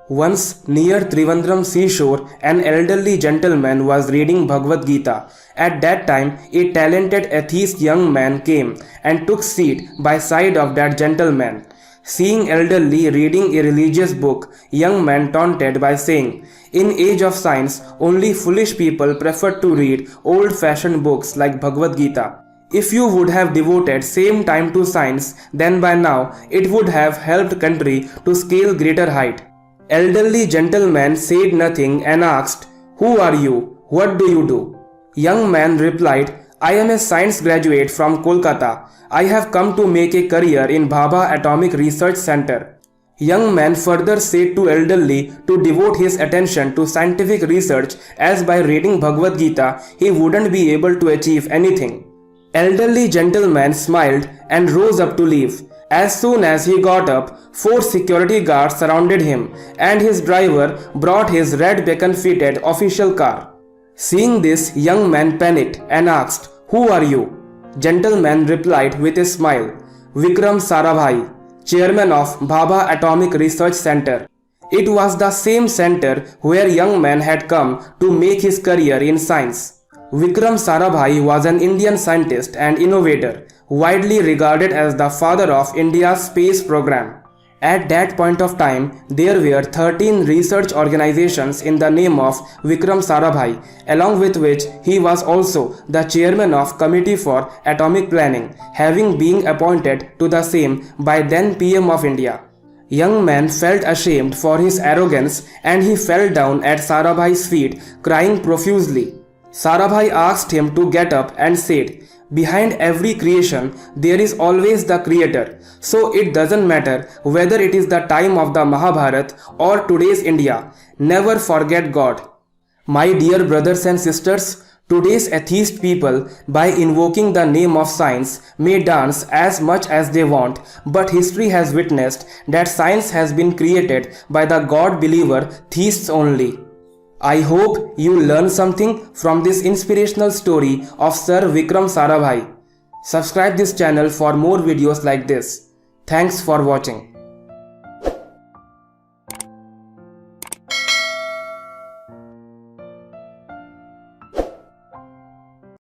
Once, near Trivandrum seashore, an elderly gentleman was reading Bhagavad Gita. At that time, a talented atheist young man came and took seat by side of that gentleman. Seeing elderly reading a religious book, young man taunted by saying, "In age of science, only foolish people prefer to read old-fashioned books like Bhagavad Gita. If you would have devoted same time to science, then by now it would have helped country to scale greater height." Elderly gentleman said nothing and asked, "Who are you? What do you do?" Young man replied, "I am a science graduate from Kolkata. I have come to make a career in Bhabha Atomic Research Center." Young man further said to elderly to devote his attention to scientific research as by reading Bhagavad Gita he wouldn't be able to achieve anything. Elderly gentleman smiled and rose up to leave. As soon as he got up, 4 security guards surrounded him and his driver brought his red beacon-fitted official car. Seeing this, young man panicked and asked, "Who are you?" Gentleman replied with a smile, "Vikram Sarabhai, chairman of Bhabha Atomic Research Center." It was the same center where young man had come to make his career in science. Vikram Sarabhai was an Indian scientist and innovator, widely regarded as the father of India's space program. At that point of time, there were 13 research organizations in the name of Vikram Sarabhai, along with which he was also the chairman of Committee for Atomic Planning, having been appointed to the same by then PM of India. Young man felt ashamed for his arrogance and he fell down at Sarabhai's feet, crying profusely. Sarabhai asked him to get up and said, "Behind every creation, there is always the creator. So it doesn't matter whether it is the time of the Mahabharata or today's India. Never forget God." My dear brothers and sisters, today's atheist people, by invoking the name of science, may dance as much as they want, but history has witnessed that science has been created by the God-believer theists only. I hope you learn something from this inspirational story of Sir Vikram Sarabhai. Subscribe this channel for more videos like this. Thanks for watching.